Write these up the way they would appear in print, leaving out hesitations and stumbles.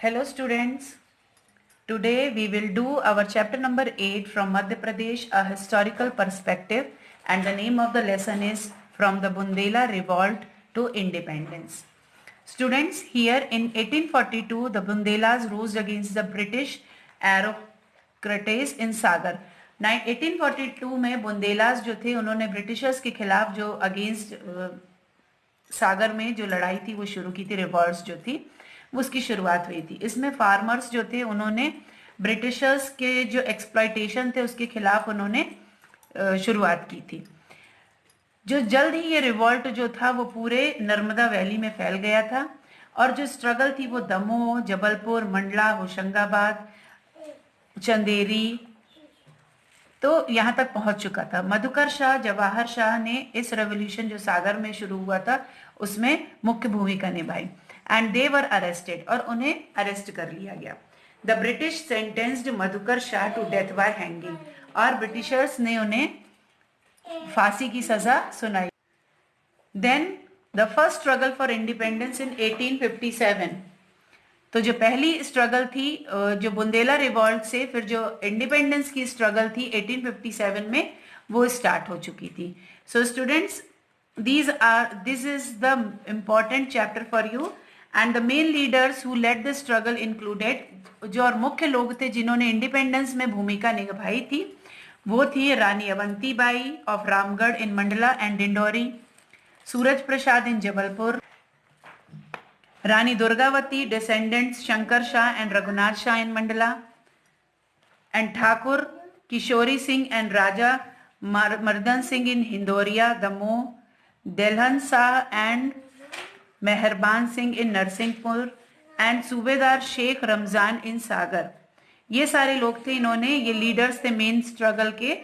Hello students, today we will do our chapter number 8 from Madhya Pradesh, a historical perspective, and the name of the lesson is From the Bundela Revolt to Independence. Students, here in 1842 the Bundelas rose against the British aristocrats in Sagar. 1842 में बुंदेलास जो थे उन्होंने Britishers के खिलाफ जो against सागर में जो लड़ाई थी वो शुरू की थी, रिवॉल्ट्स जो थी उसकी शुरुआत हुई थी। इसमें फार्मर्स जो थे उन्होंने ब्रिटिशर्स के जो एक्सप्लॉयटेशन थे उसके खिलाफ उन्होंने शुरुआत की थी। जो जल्द ही ये रिवॉल्ट जो था वो पूरे नर्मदा वैली में फैल गया था और जो स्ट्रगल थी वो दमोह, जबलपुर, मंडला, होशंगाबाद, चंदेरी तो यहाँ तक पहुंच चुका था। मधुकर शाह, जवाहर शाह ने इस रेवोल्यूशन जो सागर में शुरू हुआ था उसमें मुख्य भूमिका निभाई एंड दे वर अरेस्टेड और उन्हें अरेस्ट कर लिया गया। The British sentenced Madhukar Shah to death by hanging और ब्रिटिशर्स ने उन्हें फांसी की सजा सुनाई। Then the first struggle for independence in 1857, तो जो पहली स्ट्रगल थी जो बुंदेला रिवॉल्ट से फिर जो इंडिपेंडेंस की स्ट्रगल थी 1857 में वो स्टार्ट हो चुकी थी। So students, this is the important chapter for you and the main leaders who led the struggle included, जो और मुख्य लोग थे जिन्होंने इंडिपेंडेंस में भूमिका निभाई थी वो थी Rani Avantibai of Ramgarh in Mandla and Dindori, Suraj Prasad in Jabalpur, Rani Durgavati, descendants Shankar Shah and Raghunath Shah in Mandala, and Thakur Kishori Singh and Raja Mardan Singh in Hindoria, Damoh, Delhan Shah and Meherban Singh in Narsinghpur, and सूबेदार शेख रमजान इन सागर। ये सारे लोग थे, इन्होंने ये leaders थे main struggle के।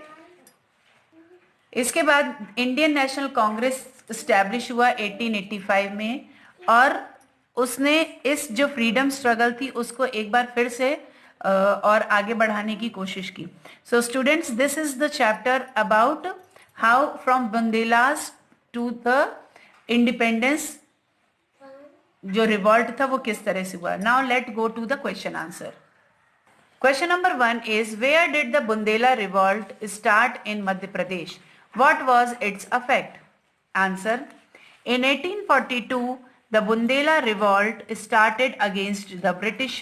इसके बाद इंडियन नेशनल कांग्रेस स्टैब्लिश हुआ 1885 में और उसने इस जो फ्रीडम स्ट्रगल थी उसको एक बार फिर से और आगे बढ़ाने की कोशिश की। So students, this is the chapter about how from Bundelas to the independence जो रिवॉल्ट था वो किस तरह से हुआ। Now let go to the question answer. Question number 1 is where did the Bundela revolt start in Madhya Pradesh? What was its affect? Answer, in 1842 the Bundela revolt started against the British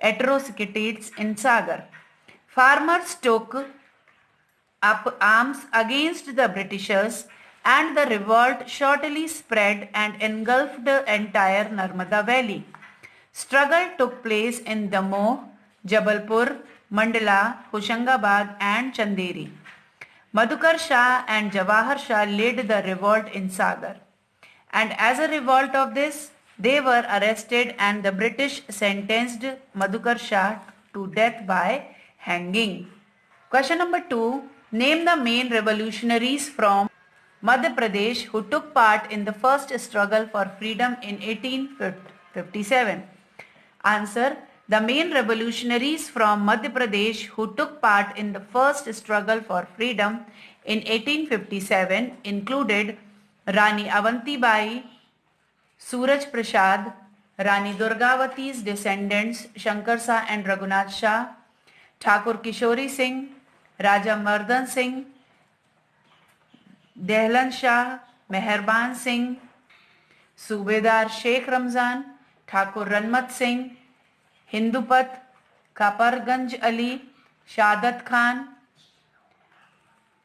atrocities in Sagar. Farmers took up arms against the Britishers and the revolt shortly spread and engulfed the entire Narmada Valley. Struggle took place in Damoh, Jabalpur, Mandla, Hoshangabad and Chanderi. Madhukar Shah and Jawahar Shah led the revolt in Sagar. And as a revolt of this, they were arrested and the British sentenced Madhukar Shah to death by hanging. Question number 2. Name the main revolutionaries from Madhya Pradesh who took part in the first struggle for freedom in 1857. Answer. The main revolutionaries from Madhya Pradesh who took part in the first struggle for freedom in 1857 included Rani Avantibai, Suraj Prasad, Rani Durgavati's descendants Shankar Shah and Raghunath Shah, Thakur Kishori Singh, Raja Mardan Singh, Delhan Shah, Meherban Singh, Subedar Sheikh Ramzan, Thakur Ranmat Singh, Hindupat, Kaparganj Ali, Shahadat Khan,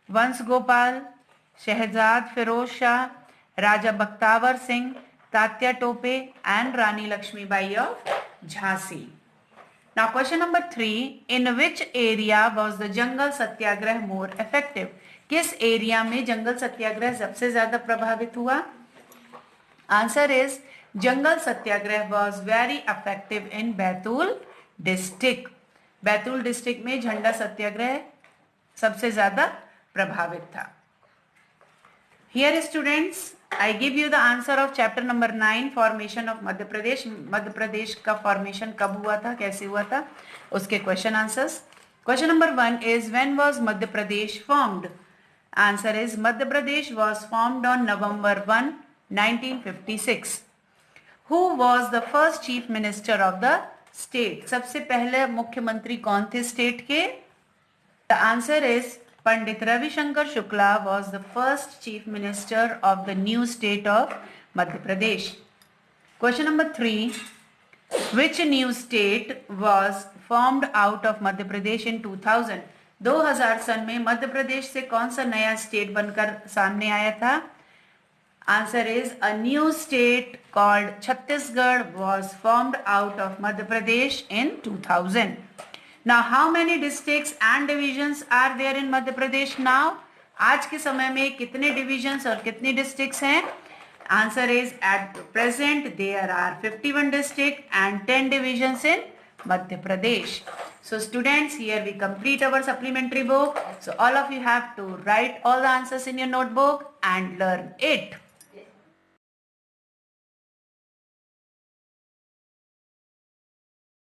Vans Gopal, Shehzad Feroz Shah, Raja Bakhtavar Singh, Tatya Tope and Rani Lakshmibai of Jhansi. Now question number 3. In which area was the Jangal Satyagrah more effective? किस area में जंगल सत्याग्रह सबसे ज्यादा प्रभावित हुआ? Answer is jungle Satyagraha was very effective in Betul district. Betul district में झंडा सत्याग्रह सबसे ज्यादा प्रभावित था। Here students, I give you the answer of chapter number 9, formation of Madhya Pradesh. Madhya Pradesh का फॉर्मेशन कब हुआ था, कैसे हुआ था, उसके question answers. Question number 1 is when was Madhya Pradesh formed? Answer is Madhya Pradesh was formed on November 1, 1956. Who was the first chief minister of the state? सबसे पहले मुख्यमंत्री कौन थे स्टेट के? The answer is Pandit Ravi Shankar Shukla was the first chief minister of the new state of Madhya Pradesh. Question number 3. Which new state was formed out of Madhya Pradesh in 2000? 2000 सन में मध्य प्रदेश से कौन सा नया state बनकर सामने आया था? Answer is a new state called Chhattisgarh was formed out of Madhya Pradesh in 2000. Now, how many districts and divisions are there in Madhya Pradesh now? आज के समय में कितने divisions और कितने districts हैं? Answer is at present there are 51 districts and 10 divisions in Madhya Pradesh. So students, here we complete our supplementary book. So all of you have to write all the answers in your notebook and learn it.